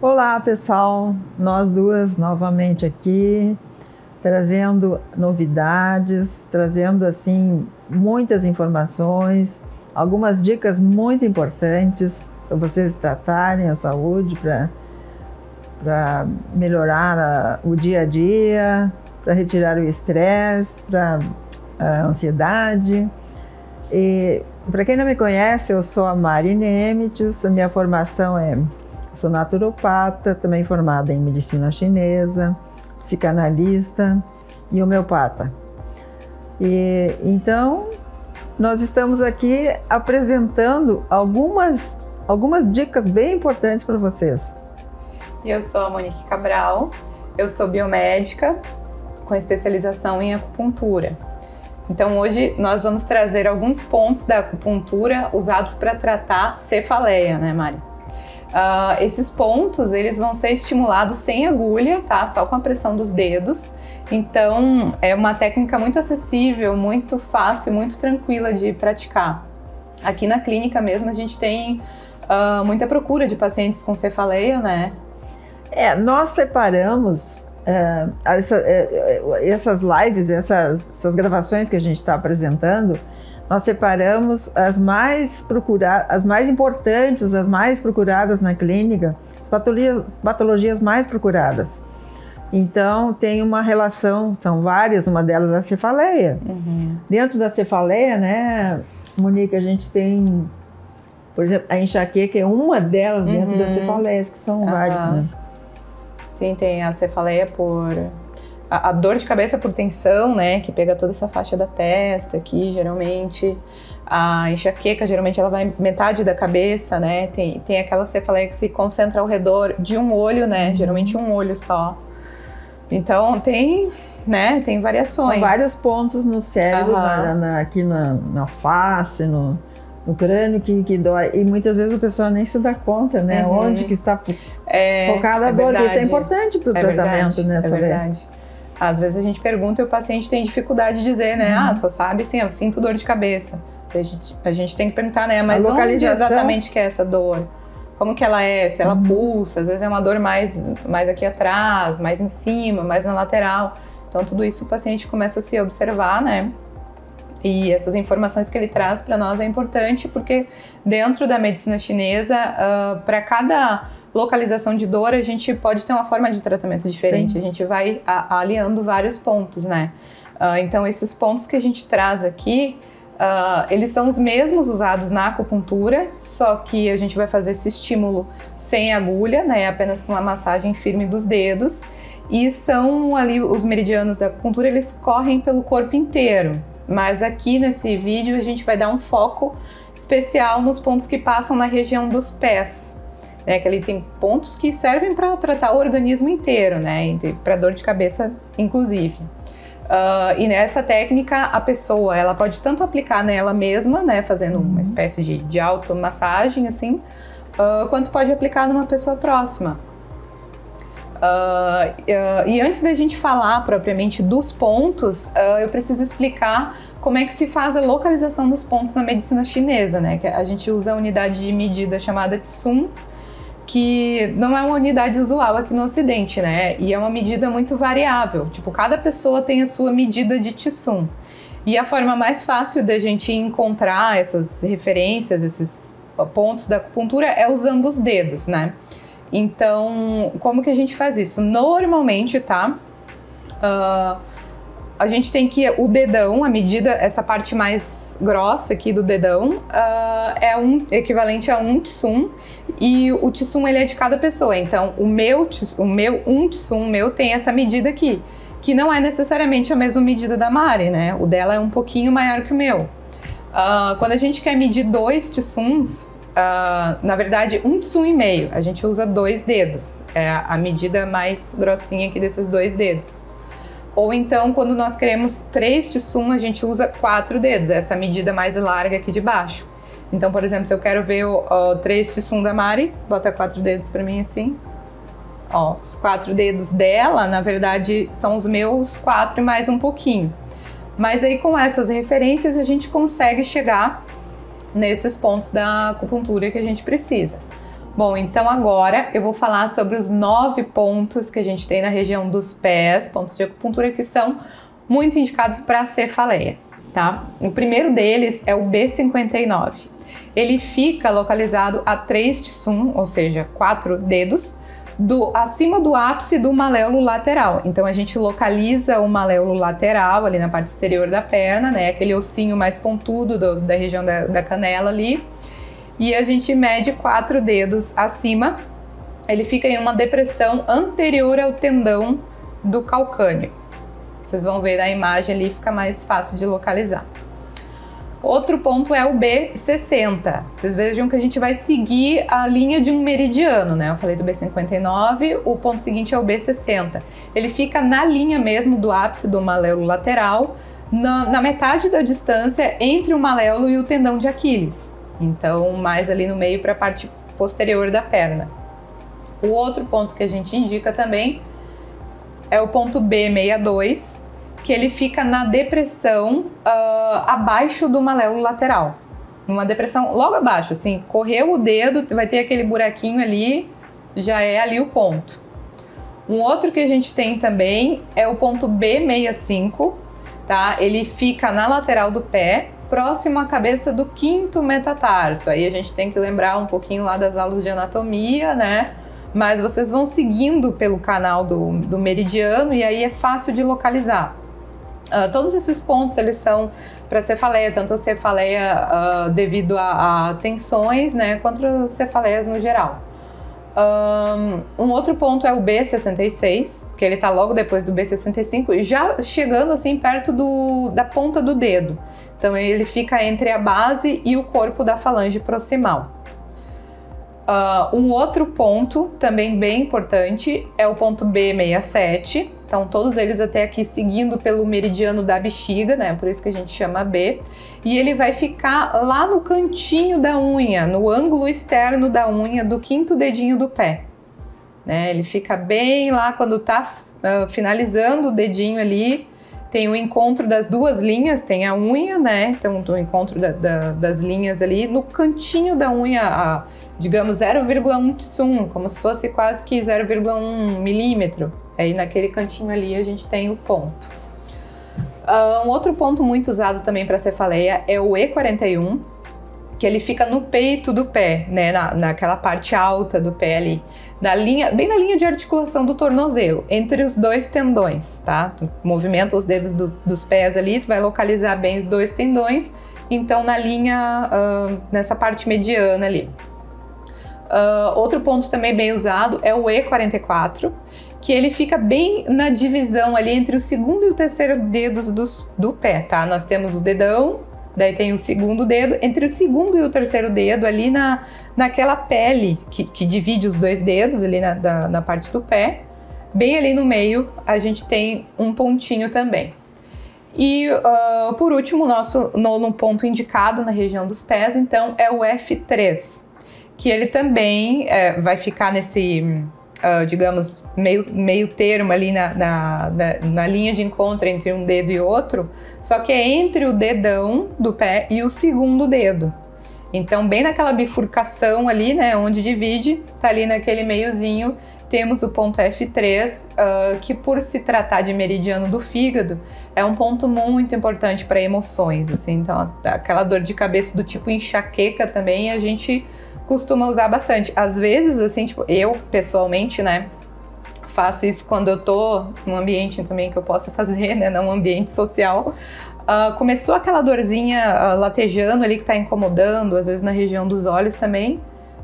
Olá, pessoal, nós duas novamente aqui, trazendo novidades, trazendo assim muitas informações, algumas dicas muito importantes para vocês tratarem a saúde, para melhorar o dia a dia, para retirar o estresse, para a ansiedade. E para quem não me conhece, eu sou a Mari Nemitz, a minha formação sou naturopata, também formada em medicina chinesa, psicanalista e homeopata. E então nós estamos aqui apresentando algumas dicas bem importantes para vocês. Eu sou a Monique Cabral, eu sou biomédica com especialização em acupuntura. Então hoje nós vamos trazer alguns pontos da acupuntura usados para tratar cefaleia, né, Mari? Esses pontos, eles vão ser estimulados sem agulha, tá? Só com a pressão dos dedos. Então, é uma técnica muito acessível, muito fácil, muito tranquila de praticar. Aqui na clínica mesmo, a gente tem muita procura de pacientes com cefaleia, né? Nós separamos essas lives, essas gravações que a gente está apresentando. Nós separamos as mais importantes, as mais procuradas na clínica, as patologias mais procuradas. Então, tem uma relação, são várias, uma delas é a cefaleia. Uhum. Dentro da cefaleia, né, Monique, a gente tem, por exemplo, a enxaqueca é uma delas dentro das cefaleias, que são várias, né? Sim, tem a cefaleia por... A dor de cabeça por tensão, né, que pega toda essa faixa da testa aqui, geralmente. A enxaqueca, geralmente, ela vai metade da cabeça, né. Tem aquela cefaleia que se concentra ao redor de um olho, né, geralmente um olho só. Então, tem variações. São vários pontos no cérebro, aqui na face, no crânio que dói. E muitas vezes a pessoa nem se dá conta, né, onde que está focada a dor. Isso é importante para o tratamento, né? É verdade. Às vezes a gente pergunta e o paciente tem dificuldade de dizer, né? Só sabe assim, eu sinto dor de cabeça. A gente tem que perguntar, né? Mas onde exatamente que é essa dor? Como que ela é? Se ela pulsa, às vezes é uma dor mais aqui atrás, mais em cima, mais na lateral. Então tudo isso o paciente começa a se observar, né? E essas informações que ele traz para nós é importante porque dentro da medicina chinesa, para cada localização de dor, a gente pode ter uma forma de tratamento diferente. Sim. A gente vai aliando vários pontos, né? Então, esses pontos que a gente traz aqui, eles são os mesmos usados na acupuntura, só que a gente vai fazer esse estímulo sem agulha, né? Apenas com uma massagem firme dos dedos. E são ali, os meridianos da acupuntura, eles correm pelo corpo inteiro. Mas aqui nesse vídeo, a gente vai dar um foco especial nos pontos que passam na região dos pés. Que ali tem pontos que servem para tratar o organismo inteiro, né? Para dor de cabeça, inclusive. E nessa técnica, a pessoa ela pode tanto aplicar nela mesma, né? Fazendo uma espécie de automassagem, assim, quanto pode aplicar numa pessoa próxima. E antes da gente falar propriamente dos pontos, eu preciso explicar como é que se faz a localização dos pontos na medicina chinesa, né? Que a gente usa a unidade de medida chamada Tsun, que não é uma unidade usual aqui no Ocidente, né? E é uma medida muito variável. Tipo, cada pessoa tem a sua medida de Tsun. E a forma mais fácil da gente encontrar essas referências, esses pontos da acupuntura é usando os dedos, né? Então, como que a gente faz isso? Normalmente, tá? A gente tem que... O dedão, a medida, essa parte mais grossa aqui do dedão, é equivalente a 1 Tsun. E o Tsun, ele é de cada pessoa. Então, o meu 1 Tsun meu tem essa medida aqui, que não é necessariamente a mesma medida da Mari, né? O dela é um pouquinho maior que o meu. Quando a gente quer medir 2 Tsuns, na verdade, 1 Tsun e meio, a gente usa 2 dedos. É a medida mais grossinha aqui desses 2 dedos. Ou então, quando nós queremos 3 Tsun, a gente usa 4 dedos, essa medida mais larga aqui de baixo. Então, por exemplo, se eu quero ver o 3 Tsun da Mari, bota 4 dedos pra mim assim. Os 4 dedos dela, na verdade, são os meus 4 e mais um pouquinho. Mas aí, com essas referências, a gente consegue chegar nesses pontos da acupuntura que a gente precisa. Bom, então agora eu vou falar sobre os 9 pontos que a gente tem na região dos pés, pontos de acupuntura que são muito indicados para cefaleia, tá? O primeiro deles é o B59. Ele fica localizado a 3 tsum, ou seja, 4 dedos, acima do ápice do maléolo lateral. Então a gente localiza o maléolo lateral ali na parte exterior da perna, né? Aquele ossinho mais pontudo da região da canela ali. E a gente mede 4 dedos acima. Ele fica em uma depressão anterior ao tendão do calcâneo. Vocês vão ver na imagem ali, fica mais fácil de localizar. Outro ponto é o B60. Vocês vejam que a gente vai seguir a linha de um meridiano, né? Eu falei do B59, o ponto seguinte é o B60. Ele fica na linha mesmo do ápice do maléolo lateral, na metade da distância entre o maléolo e o tendão de Aquiles. Então, mais ali no meio para a parte posterior da perna. O outro ponto que a gente indica também é o ponto B62, que ele fica na depressão abaixo do maléolo lateral. Uma depressão logo abaixo, assim, correu o dedo, vai ter aquele buraquinho ali, já é ali o ponto. Um outro que a gente tem também é o ponto B65, tá? Ele fica na lateral do pé, próximo à cabeça do 5º metatarso. Aí a gente tem que lembrar um pouquinho lá das aulas de anatomia, né? Mas vocês vão seguindo pelo canal do meridiano e aí é fácil de localizar. Todos esses pontos, eles são para cefaleia, tanto a cefaleia devido a tensões, né, quanto as cefaleias no geral. Um outro ponto é o B66, que ele tá logo depois do B65, já chegando assim perto da ponta do dedo. Então ele fica entre a base e o corpo da falange proximal. Um outro ponto também bem importante é o ponto B67. Então todos eles até aqui seguindo pelo meridiano da bexiga, né? Por isso que a gente chama B. E ele vai ficar lá no cantinho da unha, no ângulo externo da unha do 5º dedinho do pé, né? Ele fica bem lá quando tá finalizando o dedinho ali. Tem o encontro das duas linhas, tem a unha, né? Então, o encontro das linhas ali no cantinho da unha, digamos 0,1 tsum, como se fosse quase que 0,1 milímetro. Aí naquele cantinho ali a gente tem o ponto. Um outro ponto muito usado também para cefaleia é o E41, que ele fica no peito do pé, né? Naquela parte alta do pé ali. Bem na linha de articulação do tornozelo, entre os dois tendões, tá? Tu movimenta os dedos dos pés ali, tu vai localizar bem os dois tendões, então na linha, nessa parte mediana ali. Outro ponto também bem usado é o E44, que ele fica bem na divisão ali entre o 2º e o 3º dedos do pé, tá? Nós temos o dedão, daí tem o 2º dedo, entre o 2º e o 3º dedo ali naquela pele que divide os dois dedos ali na parte do pé. Bem ali no meio a gente tem um pontinho também. E por último, o nosso nono ponto indicado na região dos pés, então, é o F3, que ele também vai ficar nesse, digamos, meio termo ali na linha de encontro entre um dedo e outro, só que é entre o dedão do pé e o 2º dedo. Então, bem naquela bifurcação ali, né, onde divide, tá ali naquele meiozinho, temos o ponto F3, que por se tratar de meridiano do fígado, é um ponto muito importante para emoções, assim. Então, aquela dor de cabeça do tipo enxaqueca também, a gente costuma usar bastante. Às vezes, assim, tipo, eu pessoalmente, né, faço isso quando eu tô num ambiente também que eu possa fazer, né, num ambiente social. Começou aquela dorzinha latejando ali que tá incomodando, às vezes na região dos olhos também.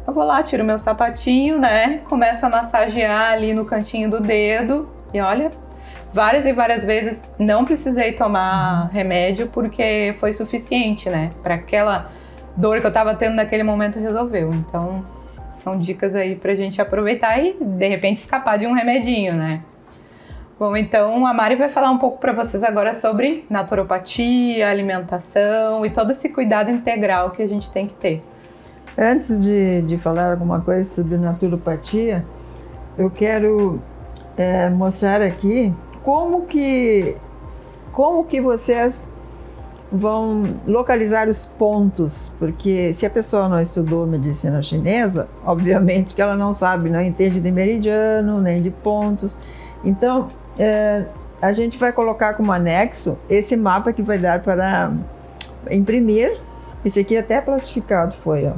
Eu vou lá, tiro meu sapatinho, né, começo a massagear ali no cantinho do dedo e olha, várias e várias vezes não precisei tomar remédio porque foi suficiente, né, para aquela dor que eu tava tendo naquele momento resolveu. Então, são dicas aí pra gente aproveitar e, de repente, escapar de um remedinho, né? Bom, então a Mari vai falar um pouco para vocês agora sobre naturopatia, alimentação e todo esse cuidado integral que a gente tem que ter. Antes de falar alguma coisa sobre naturopatia, eu quero mostrar aqui como que vocês vão localizar os pontos, porque se a pessoa não estudou medicina chinesa, obviamente que ela não sabe, não entende de meridiano, nem de pontos. Então, a gente vai colocar como anexo esse mapa que vai dar para imprimir. Esse aqui até plastificado foi, ó.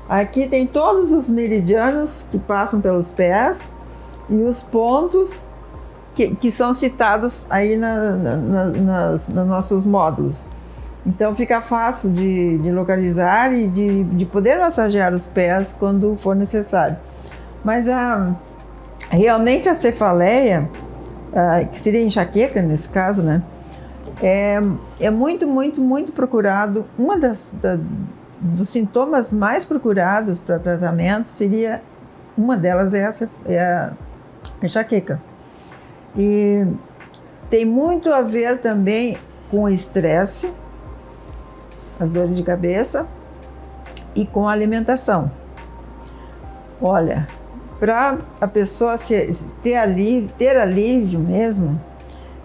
Aqui tem todos os meridianos que passam pelos pés e os pontos que são citados aí nos nossos módulos. Então fica fácil de localizar e de poder massagear os pés quando for necessário. Mas realmente a cefaleia, que seria enxaqueca nesse caso, né? É muito, muito, muito procurado. Dos sintomas mais procurados para tratamento seria, uma delas é a enxaqueca. E tem muito a ver também com o estresse, as dores de cabeça e com a alimentação. Olha, para a pessoa ter alívio mesmo,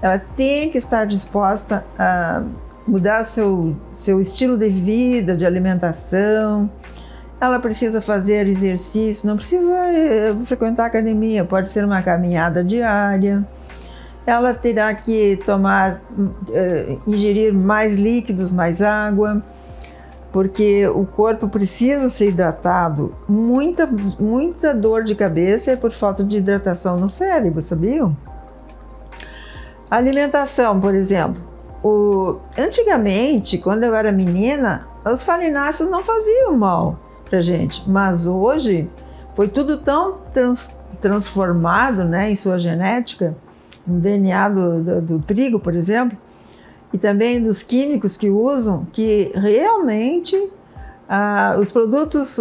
ela tem que estar disposta a mudar seu estilo de vida, de alimentação. Ela precisa fazer exercício, não precisa frequentar academia, pode ser uma caminhada diária. Ela terá que ingerir mais líquidos, mais água, porque o corpo precisa ser hidratado. Muita dor de cabeça é por falta de hidratação no cérebro, sabiam? A alimentação, por exemplo. Antigamente, quando eu era menina, os farináceos não faziam mal pra gente, mas hoje foi tudo tão transformado, né, em sua genética, no DNA do trigo, por exemplo, e também dos químicos que usam, que realmente os produtos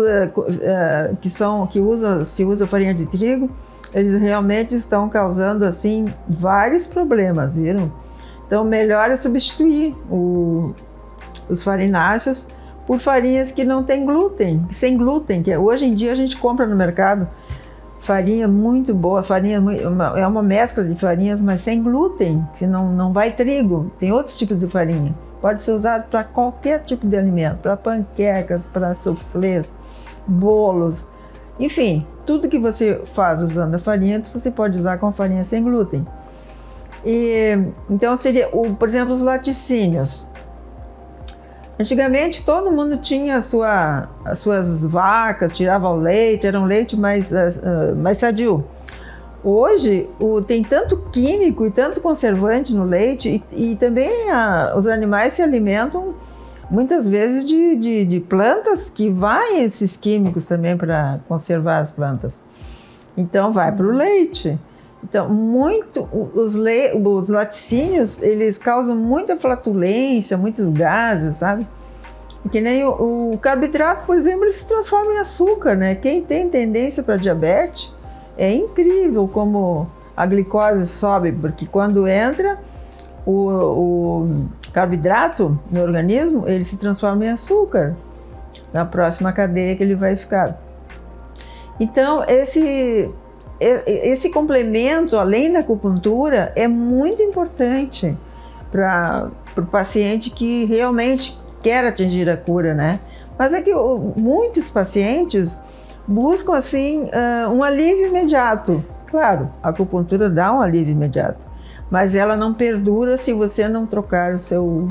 se usa farinha de trigo, eles realmente estão causando assim vários problemas, viram? Então melhor é substituir os farináceos por farinhas que não têm glúten, sem glúten, que hoje em dia a gente compra no mercado farinha muito boa, é uma mescla de farinhas, mas sem glúten, que não vai trigo, tem outros tipos de farinha. Pode ser usado para qualquer tipo de alimento, para panquecas, para soufflés, bolos, enfim, tudo que você faz usando a farinha, você pode usar com farinha sem glúten. Então seria, por exemplo, os laticínios. Antigamente todo mundo tinha as suas vacas, tirava o leite, era um leite mais sadio. Hoje tem tanto químico e tanto conservante no leite e também os animais se alimentam muitas vezes de plantas que vai esses químicos também para conservar as plantas. Então vai para o leite. Então, os laticínios, eles causam muita flatulência, muitos gases, sabe? Que nem o carboidrato, por exemplo, ele se transforma em açúcar, né? Quem tem tendência para diabetes, é incrível como a glicose sobe, porque quando entra o carboidrato no organismo, ele se transforma em açúcar, na próxima cadeia que ele vai ficar. Então, esse complemento, além da acupuntura, é muito importante para o paciente que realmente quer atingir a cura, né? Mas é que muitos pacientes buscam, assim, um alívio imediato. Claro, a acupuntura dá um alívio imediato, mas ela não perdura se você não trocar o seu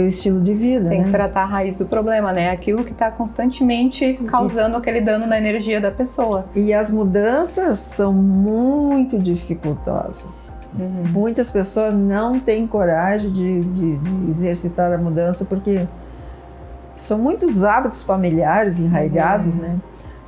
estilo de vida. Tem que tratar a raiz do problema, né? Aquilo que está constantemente causando aquele dano na energia da pessoa. E as mudanças são muito dificultosas. Muitas pessoas não têm coragem de exercitar a mudança porque são muitos hábitos familiares enraigados, né?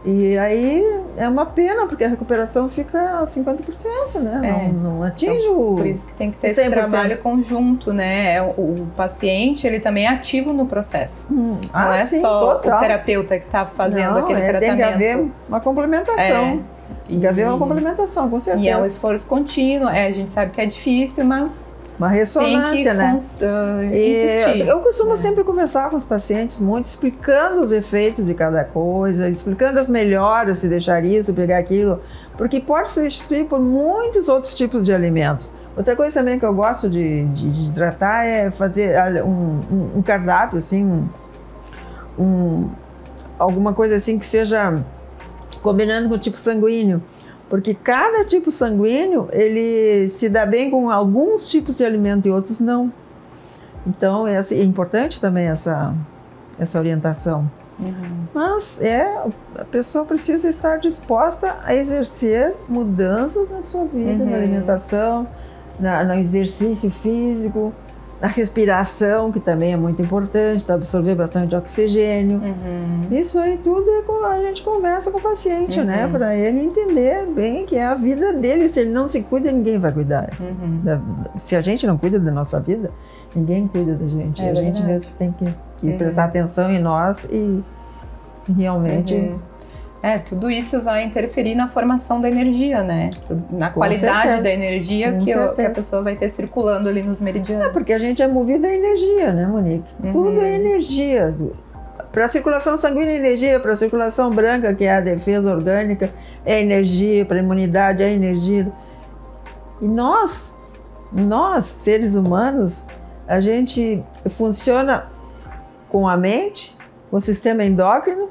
E aí é uma pena, porque a recuperação fica 50%, né? Não atinge então, por isso que tem que ter esse trabalho conjunto, né? O paciente, ele também é ativo no processo. Não é sim, só total. O terapeuta que está fazendo aquele tratamento. Tem que haver uma complementação. Tem que haver uma complementação, com certeza. E é um esforço contínuo. A gente sabe que é difícil, mas uma ressonância, né? Insistir. Eu costumo sempre conversar com os pacientes muito, explicando os efeitos de cada coisa, explicando as melhoras, se deixar isso, pegar aquilo, porque pode substituir por muitos outros tipos de alimentos. Outra coisa também que eu gosto de tratar é fazer um cardápio, assim, alguma coisa assim que seja combinando com o tipo sanguíneo. Porque cada tipo sanguíneo, ele se dá bem com alguns tipos de alimento e outros não. Então, é importante também essa orientação. Mas a pessoa precisa estar disposta a exercer mudanças na sua vida, na alimentação, no exercício físico, na respiração, que também é muito importante, absorver bastante oxigênio. Isso aí tudo a gente conversa com o paciente, né? Para ele entender bem que é a vida dele. Se ele não se cuida, ninguém vai cuidar. Se a gente não cuida da nossa vida, ninguém cuida da gente. A gente mesmo tem que prestar atenção em nós e realmente... Tudo isso vai interferir na formação da energia, né? Na qualidade da energia que a pessoa vai ter circulando ali nos meridianos. Porque a gente é movido a energia, né, Monique? Tudo é energia. Para a circulação sanguínea é energia, para a circulação branca, que é a defesa orgânica, é energia, para a imunidade é energia. E nós, seres humanos, a gente funciona com a mente, com o sistema endócrino,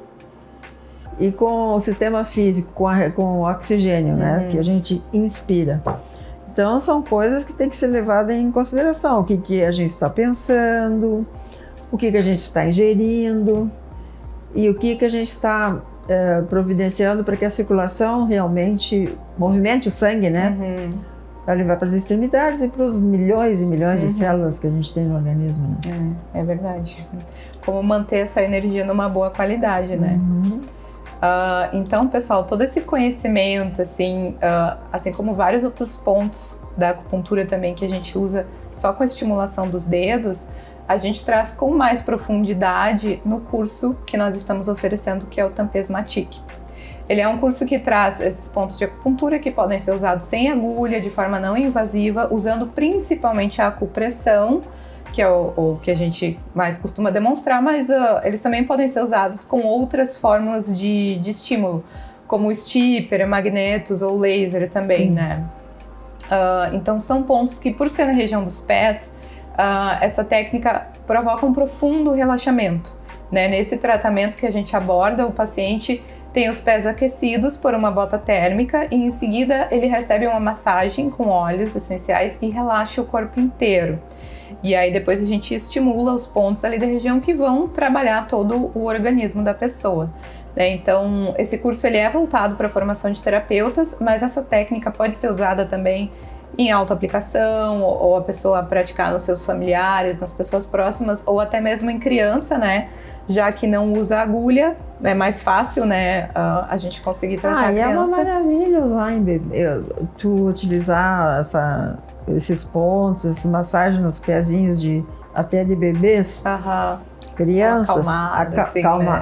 e com o sistema físico, com o oxigênio, né? Que a gente inspira. Então, são coisas que tem que ser levadas em consideração. O que a gente está pensando, o que a gente está ingerindo e o que a gente está providenciando para que a circulação realmente movimente o sangue, né? Para levar para as extremidades e para os milhões e milhões de células que a gente tem no organismo, né? É verdade. Como manter essa energia numa boa qualidade, né? Então, pessoal, todo esse conhecimento, assim como vários outros pontos da acupuntura também que a gente usa só com a estimulação dos dedos, a gente traz com mais profundidade no curso que nós estamos oferecendo, que é o Tampesmatic. Ele é um curso que traz esses pontos de acupuntura que podem ser usados sem agulha, de forma não invasiva, usando principalmente a acupressão, que é o que a gente mais costuma demonstrar, mas eles também podem ser usados com outras fórmulas de estímulo, como o stipper, magnetos ou laser também, né? Então são pontos que, por ser na região dos pés, essa técnica provoca um profundo relaxamento, né? Nesse tratamento que a gente aborda, o paciente tem os pés aquecidos por uma bota térmica e em seguida ele recebe uma massagem com óleos essenciais e relaxa o corpo inteiro. E aí depois a gente estimula os pontos ali da região que vão trabalhar todo o organismo da pessoa, né? Então esse curso ele é voltado para a formação de terapeutas, mas essa técnica pode ser usada também em autoaplicação, ou a pessoa praticar nos seus familiares, nas pessoas próximas, ou até mesmo em criança, né? Já que não usa agulha, é mais fácil, né, a gente conseguir tratar a criança. É uma maravilha usar em bebê. Tu utilizar esses pontos, essa massagem nos pezinhos até de bebês, crianças,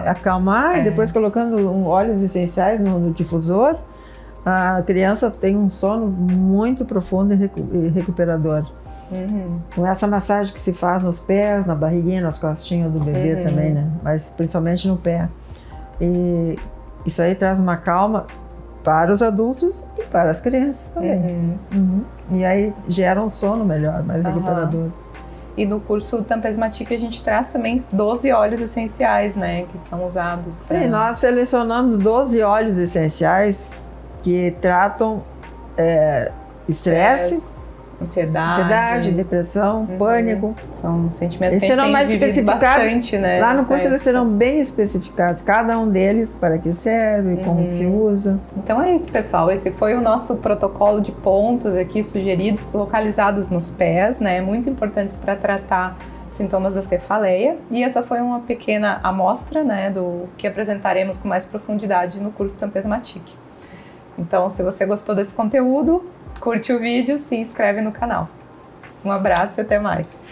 acalmar e depois colocando óleos essenciais no difusor, a criança tem um sono muito profundo e recuperador. Com essa massagem que se faz nos pés, na barriguinha, nas costinhas do bebê também, né? Mas principalmente no pé. E isso aí traz uma calma para os adultos e para as crianças também. E aí gera um sono melhor, mais recuperador. E no curso Tampesmatic a gente traz também 12 óleos essenciais, né? Que são usados para... Sim, nós selecionamos 12 óleos essenciais que tratam estresse, ansiedade, depressão, pânico. São sentimentos que a gente tem vivido bastante, né? Lá no curso eles serão bem especificados, cada um deles, para que serve, como se usa. Então é isso, pessoal. Esse foi o nosso protocolo de pontos aqui sugeridos, localizados nos pés, né? Muito importantes para tratar sintomas da cefaleia. E essa foi uma pequena amostra, né, do que apresentaremos com mais profundidade no curso Tampesmatic. Então, se você gostou desse conteúdo, curte o vídeo, se inscreve no canal. Um abraço e até mais!